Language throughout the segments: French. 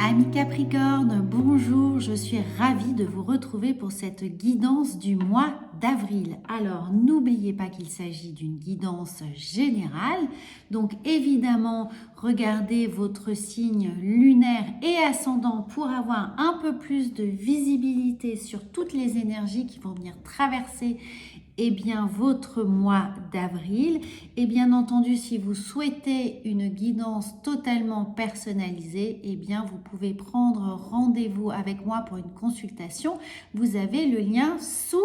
Amis Capricorne, bonjour, je suis ravie de vous retrouver pour cette guidance du mois d'avril. Alors, n'oubliez pas qu'il s'agit d'une guidance générale. Donc, évidemment, regardez votre signe lunaire et ascendant pour avoir un peu plus de visibilité sur toutes les énergies qui vont venir traverser votre mois d'avril. Et bien entendu, si vous souhaitez une guidance totalement personnalisée, vous pouvez prendre rendez-vous avec moi pour une consultation. Vous avez le lien sous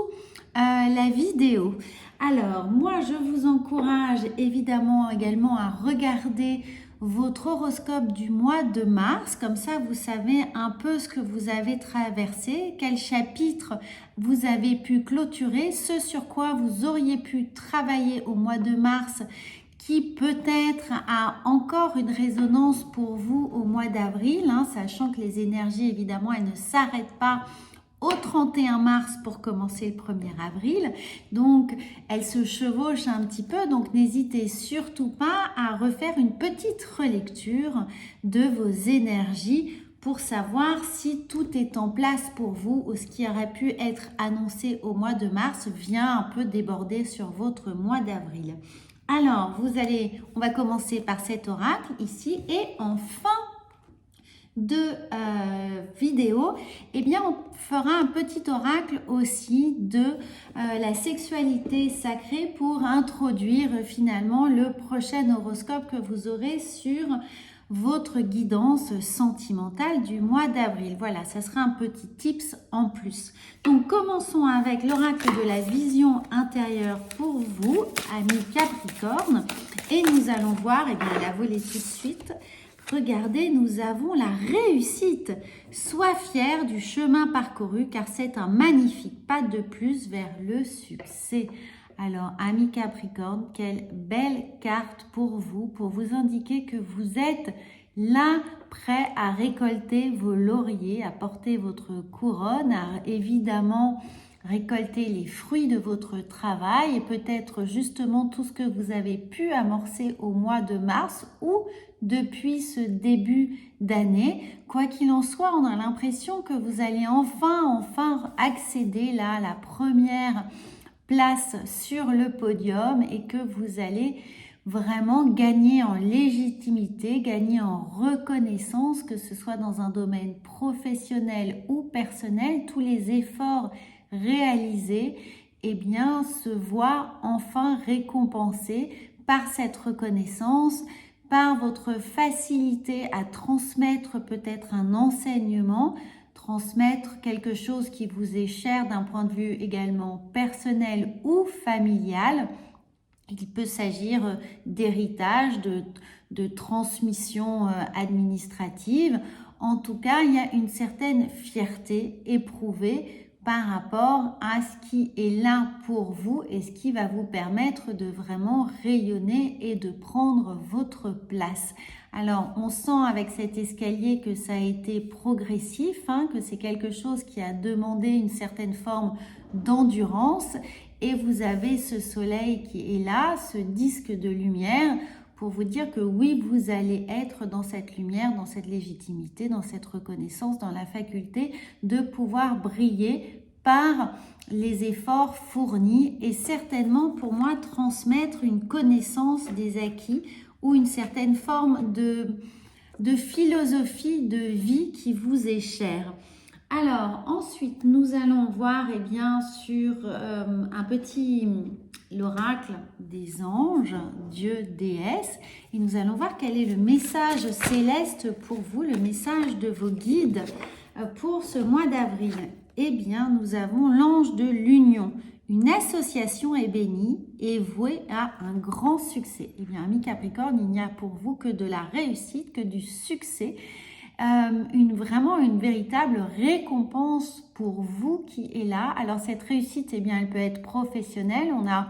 la vidéo. Alors, moi, je vous encourage évidemment également à regarder votre horoscope du mois de mars, comme ça vous savez un peu ce que vous avez traversé, quel chapitre vous avez pu clôturer, ce sur quoi vous auriez pu travailler au mois de mars qui peut-être a encore une résonance pour vous au mois d'avril, sachant que les énergies évidemment elles ne s'arrêtent pas au 31 mars pour commencer le 1er avril. Donc, elle se chevauche un petit peu. Donc, n'hésitez surtout pas à refaire une petite relecture de vos énergies pour savoir si tout est en place pour vous ou ce qui aurait pu être annoncé au mois de mars vient un peu déborder sur votre mois d'avril. Alors, on va commencer par cet oracle ici et en fin de vidéo, on fera un petit oracle aussi de la sexualité sacrée pour introduire finalement le prochain horoscope que vous aurez sur votre guidance sentimentale du mois d'avril. Voilà, ça sera un petit tips en plus. Donc, commençons avec l'oracle de la vision intérieure pour vous, amis Capricorne. Et nous allons voir, la voler tout de suite. Regardez, nous avons la réussite. Sois fier du chemin parcouru car c'est un magnifique pas de plus vers le succès. Alors, amis Capricorne, quelle belle carte pour vous indiquer que vous êtes là, prêt à récolter vos lauriers, à porter votre couronne, à évidemment récolter les fruits de votre travail et peut-être justement tout ce que vous avez pu amorcer au mois de mars ou depuis ce début d'année. Quoi qu'il en soit, on a l'impression que vous allez enfin accéder là à la première place sur le podium et que vous allez vraiment gagner en légitimité, gagner en reconnaissance, que ce soit dans un domaine professionnel ou personnel. Tous les efforts réalisés se voient enfin récompensés par cette reconnaissance, par votre facilité à transmettre peut-être un enseignement, transmettre quelque chose qui vous est cher d'un point de vue également personnel ou familial. Il peut s'agir d'héritage, de transmission administrative. En tout cas, il y a une certaine fierté éprouvée par rapport à ce qui est là pour vous et ce qui va vous permettre de vraiment rayonner et de prendre votre place. Alors, on sent avec cet escalier que ça a été progressif, que c'est quelque chose qui a demandé une certaine forme d'endurance. Et vous avez ce soleil qui est là, ce disque de lumière, pour vous dire que oui, vous allez être dans cette lumière, dans cette légitimité, dans cette reconnaissance, dans la faculté de pouvoir briller par les efforts fournis et certainement pour moi transmettre une connaissance des acquis ou une certaine forme de philosophie de vie qui vous est chère. Alors, ensuite, nous allons voir sur un petit l'oracle des anges, Dieu, déesse, et nous allons voir quel est le message céleste pour vous, le message de vos guides pour ce mois d'avril. Nous avons l'ange de l'union. Une association est bénie et vouée à un grand succès. Amis Capricorne, il n'y a pour vous que de la réussite, que du succès. Vraiment une véritable récompense pour vous qui est là. Alors cette réussite, elle peut être professionnelle. On a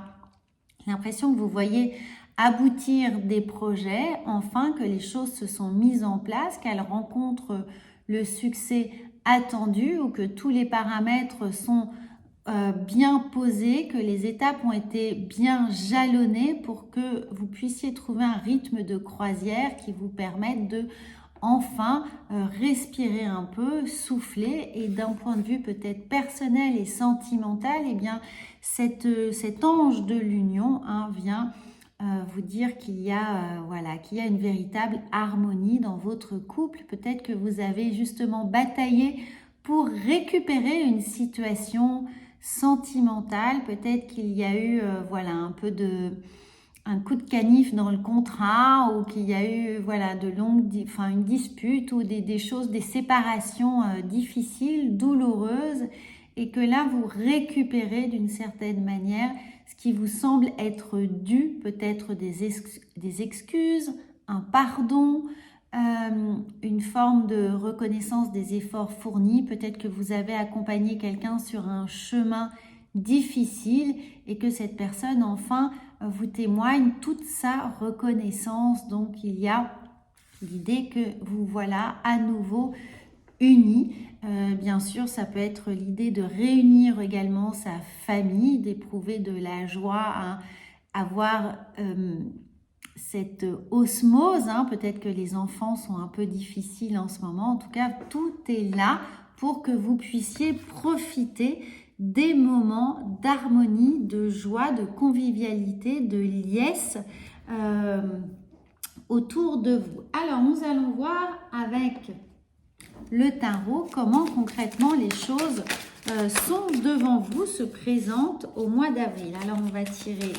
l'impression que vous voyez aboutir des projets, enfin que les choses se sont mises en place, qu'elles rencontrent le succès attendu ou que tous les paramètres sont bien posés, que les étapes ont été bien jalonnées pour que vous puissiez trouver un rythme de croisière qui vous permette de enfin respirer un peu, souffler, et d'un point de vue peut-être personnel et sentimental, eh bien cet ange de l'union vient vous dire qu'il y a voilà, qu'il y a une véritable harmonie dans votre couple. Peut-être que vous avez justement bataillé pour récupérer une situation sentimentale. Peut-être qu'il y a eu voilà, un coup de canif dans le contrat, ou qu'il y a eu voilà, une dispute, ou des choses, des séparations difficiles, douloureuses, et que là vous récupérez d'une certaine manière ce qui vous semble être dû, peut-être des excuses, un pardon, une forme de reconnaissance des efforts fournis. Peut-être que vous avez accompagné quelqu'un sur un chemin difficile et que cette personne enfin vous témoigne toute sa reconnaissance. Donc il y a l'idée que vous voilà à nouveau unis. Bien sûr, ça peut être l'idée de réunir également sa famille, d'éprouver de la joie à avoir cette osmose. Peut-être que les enfants sont un peu difficiles en ce moment. En tout cas, tout est là pour que vous puissiez profiter des moments d'harmonie, de joie, de convivialité, de liesse autour de vous. Alors, nous allons voir avec le tarot comment concrètement les choses sont devant vous, se présentent au mois d'avril. Alors, on va tirer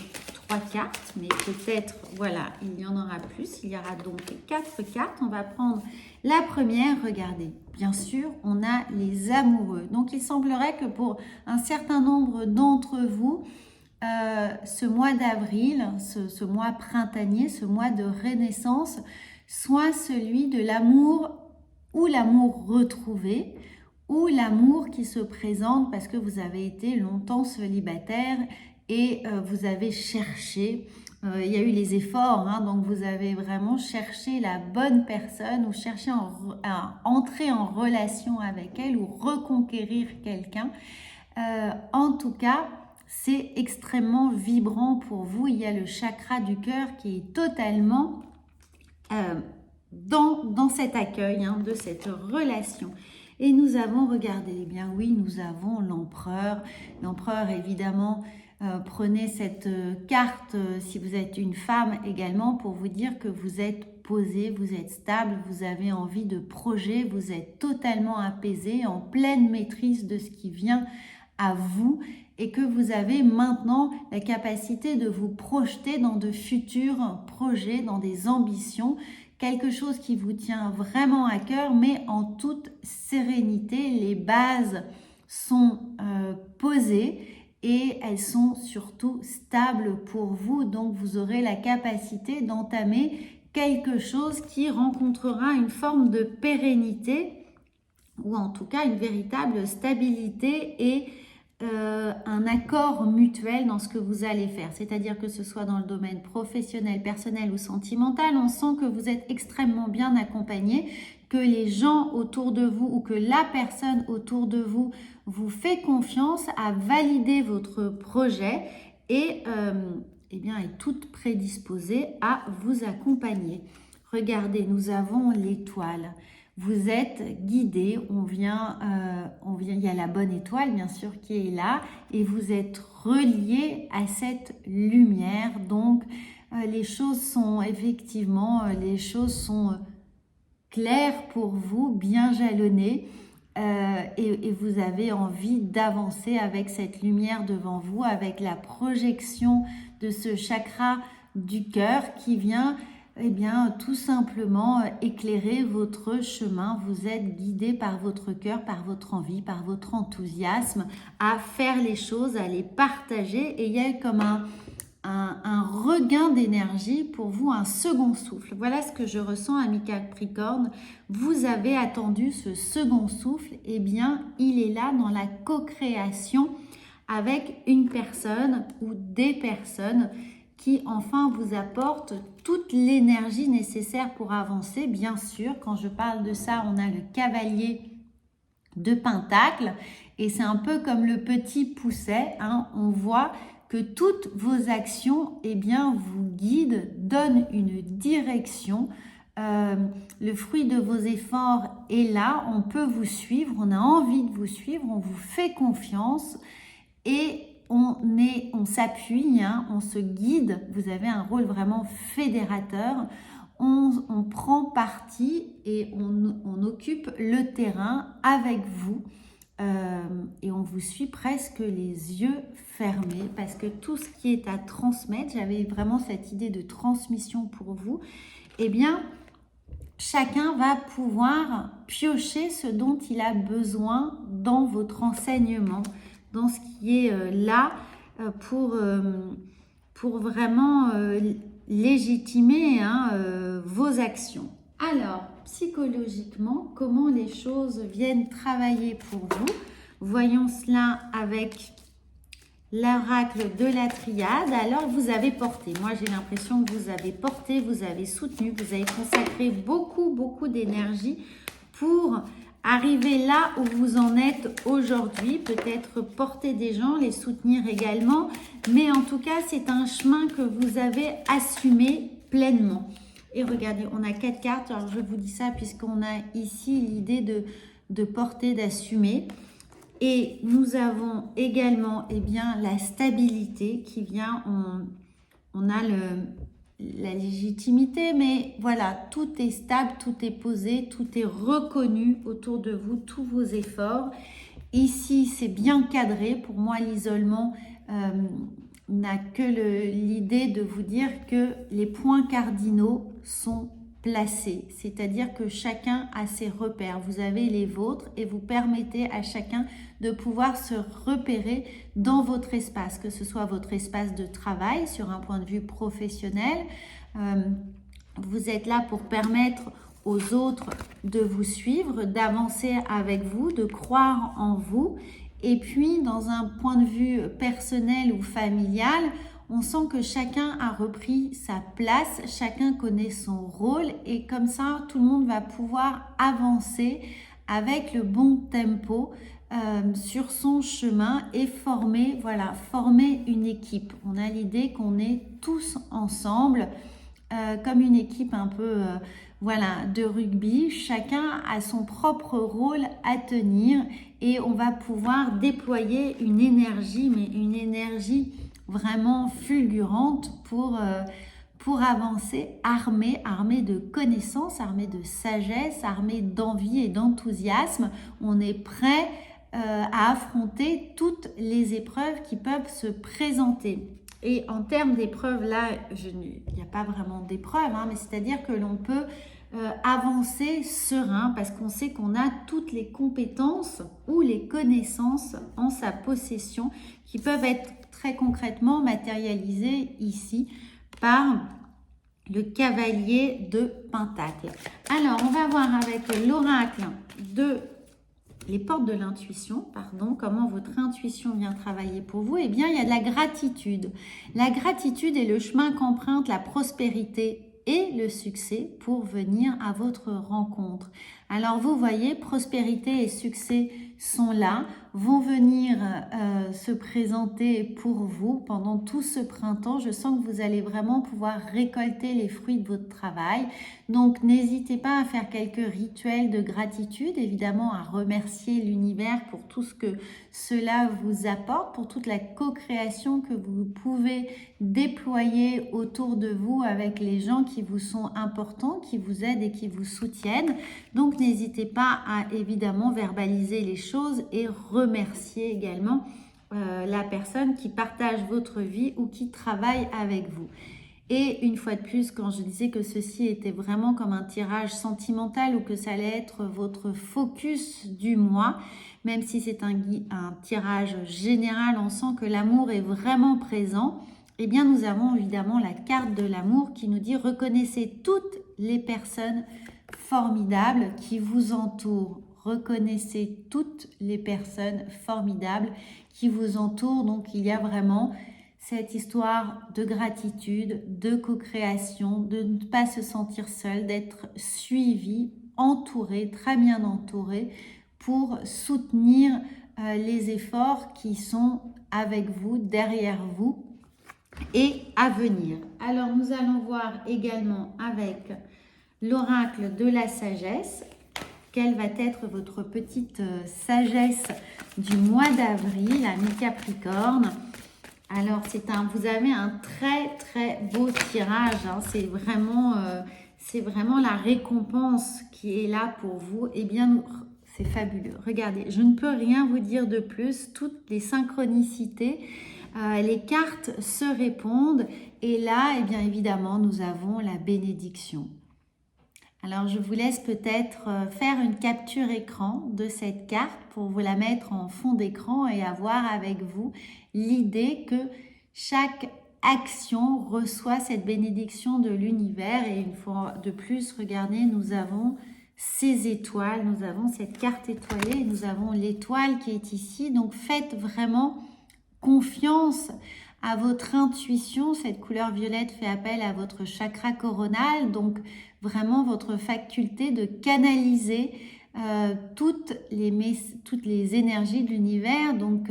3 cartes, mais peut-être, voilà, il y en aura plus. Il y aura donc 4 cartes. On va prendre la première. Regardez, bien sûr, on a les amoureux. Donc, il semblerait que pour un certain nombre d'entre vous, ce mois d'avril, ce mois printanier, ce mois de renaissance, soit celui de l'amour, ou l'amour retrouvé, ou l'amour qui se présente parce que vous avez été longtemps célibataire et vous avez cherché, il y a eu les efforts, donc vous avez vraiment cherché la bonne personne, ou cherché à entrer en relation avec elle, ou reconquérir quelqu'un. En tout cas, c'est extrêmement vibrant pour vous. Il y a le chakra du cœur qui est totalement dans cet accueil de cette relation. Et nous avons, regardé, eh bien oui, nous avons l'empereur. L'empereur, évidemment, prenez cette carte si vous êtes une femme également, pour vous dire que vous êtes posé, vous êtes stable, vous avez envie de projet, vous êtes totalement apaisé, en pleine maîtrise de ce qui vient à vous, et que vous avez maintenant la capacité de vous projeter dans de futurs projets, dans des ambitions, quelque chose qui vous tient vraiment à cœur, mais en toute sérénité. Les bases sont posées et elles sont surtout stables pour vous. Donc, vous aurez la capacité d'entamer quelque chose qui rencontrera une forme de pérennité, ou en tout cas une véritable stabilité et un accord mutuel dans ce que vous allez faire. C'est-à-dire que ce soit dans le domaine professionnel, personnel ou sentimental, on sent que vous êtes extrêmement bien accompagné, que les gens autour de vous, ou que la personne autour de vous vous fait confiance à valider votre projet et eh bien, est toute prédisposée à vous accompagner. Regardez, nous avons l'étoile. Vous êtes guidé, il y a la bonne étoile bien sûr qui est là, et vous êtes relié à cette lumière. Donc les choses sont effectivement, claires pour vous, bien jalonnées, et vous avez envie d'avancer avec cette lumière devant vous, avec la projection de ce chakra du cœur qui vient tout simplement éclairer votre chemin. Vous êtes guidé par votre cœur, par votre envie, par votre enthousiasme à faire les choses, à les partager, et il y a comme un regain d'énergie pour vous, un second souffle. Voilà ce que je ressens, amis Capricorne. Vous avez attendu ce second souffle, et bien il est là dans la co-création avec une personne ou des personnes qui enfin vous apporte toute l'énergie nécessaire pour avancer. Bien sûr, quand je parle de ça, on a le cavalier de Pentacle, et c'est un peu comme le petit pousset, on voit que toutes vos actions vous guident, donnent une direction, le fruit de vos efforts est là, on peut vous suivre, on a envie de vous suivre, on vous fait confiance et on s'appuie, hein, on se guide, vous avez un rôle vraiment fédérateur, on prend parti et on occupe le terrain avec vous. Et on vous suit presque les yeux fermés parce que tout ce qui est à transmettre, j'avais vraiment cette idée de transmission pour vous, eh bien, chacun va pouvoir piocher ce dont il a besoin dans votre enseignement, dans ce qui est là pour vraiment légitimer, hein, vos actions. Alors, psychologiquement, comment les choses viennent travailler pour vous? Voyons cela avec l'oracle de la triade. Alors, vous avez porté. Moi, j'ai l'impression que vous avez porté, vous avez soutenu, vous avez consacré beaucoup d'énergie pour arriver là où vous en êtes aujourd'hui. Peut-être porter des gens, les soutenir également. Mais en tout cas, c'est un chemin que vous avez assumé pleinement. Et regardez, on a 4 cartes. Alors, je vous dis ça puisqu'on a ici l'idée de porter, d'assumer. Et nous avons également la stabilité qui vient. On a la légitimité, mais voilà, tout est stable, tout est posé, tout est reconnu autour de vous, tous vos efforts. Ici, c'est bien cadré. Pour moi, l'isolement n'a que l'idée de vous dire que les points cardinaux sont placés, c'est-à-dire que chacun a ses repères, vous avez les vôtres et vous permettez à chacun de pouvoir se repérer dans votre espace, que ce soit votre espace de travail sur un point de vue professionnel. Vous êtes là pour permettre aux autres de vous suivre, d'avancer avec vous, de croire en vous. Et puis, dans un point de vue personnel ou familial, on sent que chacun a repris sa place, chacun connaît son rôle et comme ça, tout le monde va pouvoir avancer avec le bon tempo sur son chemin et former une équipe. On a l'idée qu'on est tous ensemble comme une équipe un peu de rugby. Chacun a son propre rôle à tenir et on va pouvoir déployer une énergie, mais une énergie vraiment fulgurante pour avancer, armé de connaissances, armé de sagesse, armé d'envie et d'enthousiasme. On est prêt à affronter toutes les épreuves qui peuvent se présenter. Et en termes d'épreuves, là, il n'y a pas vraiment d'épreuve, hein, mais c'est-à-dire que l'on peut avancer serein parce qu'on sait qu'on a toutes les compétences ou les connaissances en sa possession qui peuvent être très concrètement matérialisées ici par le cavalier de Pentacle. Alors, on va voir avec l'oracle de les portes de l'intuition, comment votre intuition vient travailler pour vous. Eh bien, il y a de la gratitude. La gratitude est le chemin qu'emprunte la prospérité et le succès pour venir à votre rencontre. Alors, vous voyez, prospérité et succès sont là, vont venir se présenter pour vous pendant tout ce printemps. Je sens que vous allez vraiment pouvoir récolter les fruits de votre travail. Donc, n'hésitez pas à faire quelques rituels de gratitude, évidemment à remercier l'univers pour tout ce que cela vous apporte, pour toute la co-création que vous pouvez déployer autour de vous avec les gens qui vous sont importants, qui vous aident et qui vous soutiennent. Donc, n'hésitez pas à évidemment verbaliser les choses et remercier également la personne qui partage votre vie ou qui travaille avec vous. Et une fois de plus, quand je disais que ceci était vraiment comme un tirage sentimental ou que ça allait être votre focus du mois, même si c'est un tirage général, on sent que l'amour est vraiment présent. Eh bien, nous avons évidemment la carte de l'amour qui nous dit « Reconnaissez toutes les personnes formidables qui vous entourent. » Reconnaissez toutes les personnes formidables qui vous entourent. Donc, il y a vraiment cette histoire de gratitude, de co-création, de ne pas se sentir seul, d'être suivi, entouré, très bien entouré pour soutenir les efforts qui sont avec vous, derrière vous et à venir. Alors, nous allons voir également avec l'oracle de la sagesse. Quelle va être votre petite sagesse du mois d'avril, ami Capricorne? Alors, vous avez un très très beau tirage, hein. C'est vraiment la récompense qui est là pour vous. Eh bien, c'est fabuleux. Regardez, je ne peux rien vous dire de plus. Toutes les synchronicités, les cartes se répondent. Et là, eh bien évidemment, nous avons la bénédiction. Alors, je vous laisse peut-être faire une capture écran de cette carte pour vous la mettre en fond d'écran et avoir avec vous l'idée que chaque action reçoit cette bénédiction de l'univers. Et une fois de plus, regardez, nous avons ces étoiles, nous avons cette carte étoilée, nous avons l'étoile qui est ici. Donc, faites vraiment confiance à votre intuition. Cette couleur violette fait appel à votre chakra coronal, donc vraiment votre faculté de canaliser toutes les énergies de l'univers, donc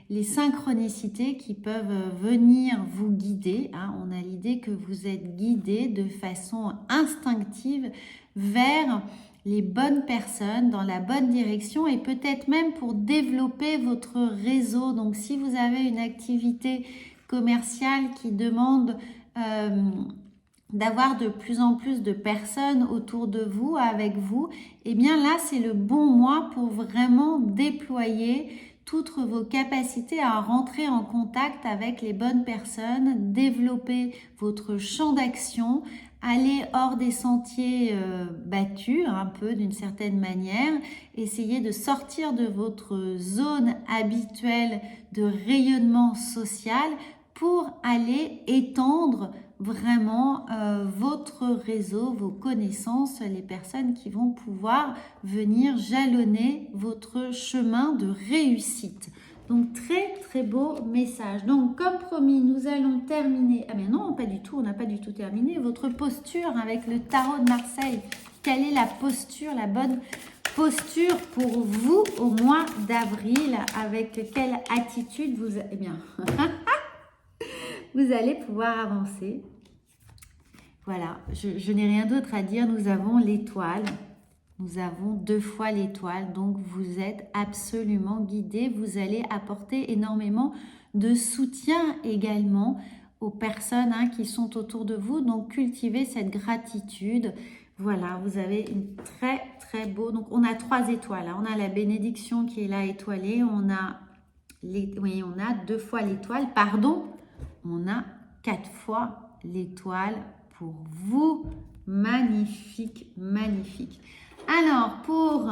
les synchronicités qui peuvent venir vous guider, hein. On a l'idée que vous êtes guidé de façon instinctive vers les bonnes personnes, dans la bonne direction et peut-être même pour développer votre réseau. Donc si vous avez une activité commerciale qui demande d'avoir de plus en plus de personnes autour de vous, avec vous, eh bien là c'est le bon mois pour vraiment déployer toutes vos capacités à rentrer en contact avec les bonnes personnes, développer votre champ d'action, aller hors des sentiers battus un peu d'une certaine manière, essayer de sortir de votre zone habituelle de rayonnement social pour aller étendre vraiment votre réseau, vos connaissances, les personnes qui vont pouvoir venir jalonner votre chemin de réussite. Donc très très beau message. Donc comme promis, nous allons terminer. Ah mais non, pas du tout, on n'a pas du tout terminé. Votre posture avec le tarot de Marseille. Quelle est la posture, la bonne posture pour vous au mois d'avril? Avec quelle attitude vous... Eh bien, vous allez pouvoir avancer. Voilà, je n'ai rien d'autre à dire. Nous avons l'étoile. Nous avons 2 fois l'étoile, donc vous êtes absolument guidé. Vous allez apporter énormément de soutien également aux personnes qui sont autour de vous. Donc cultivez cette gratitude. Voilà, vous avez une très très beau. Donc on a 3 étoiles. Hein. On a la bénédiction qui est là étoilée. On a 2 fois l'étoile. Pardon, on a 4 fois l'étoile pour vous. Magnifique, magnifique. Alors, pour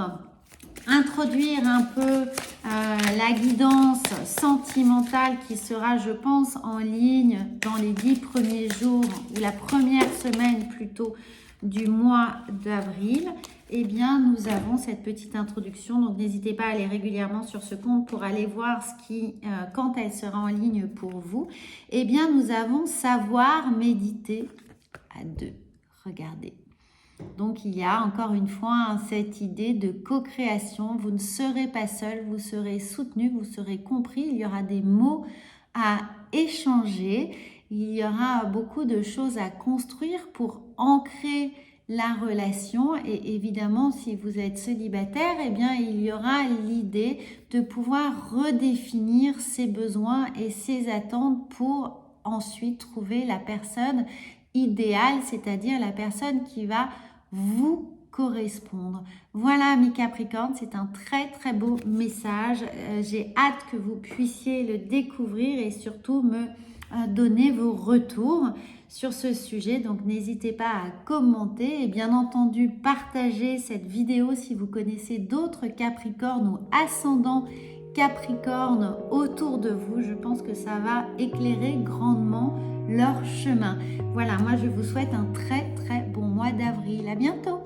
introduire un peu la guidance sentimentale qui sera, je pense, en ligne dans les 10 premiers jours ou la première semaine plutôt du mois d'avril, eh bien, nous avons cette petite introduction. Donc, n'hésitez pas à aller régulièrement sur ce compte pour aller voir ce qui, quand elle sera en ligne pour vous. Eh bien, nous avons savoir méditer à 2. Regardez. Donc, il y a encore une fois cette idée de co-création. Vous ne serez pas seul, vous serez soutenu, vous serez compris. Il y aura des mots à échanger. Il y aura beaucoup de choses à construire pour ancrer la relation. Et évidemment, si vous êtes célibataire, eh bien, il y aura l'idée de pouvoir redéfinir ses besoins et ses attentes pour ensuite trouver la personne idéale, c'est-à-dire la personne qui va vous correspondre. Voilà mes Capricornes, c'est un très très beau message. J'ai hâte que vous puissiez le découvrir et surtout me donner vos retours sur ce sujet. Donc n'hésitez pas à commenter et bien entendu partager cette vidéo si vous connaissez d'autres Capricornes ou ascendants Capricorne autour de vous. Je pense que ça va éclairer grandement leur chemin. Voilà, moi je vous souhaite un très très bon mois d'avril. À bientôt!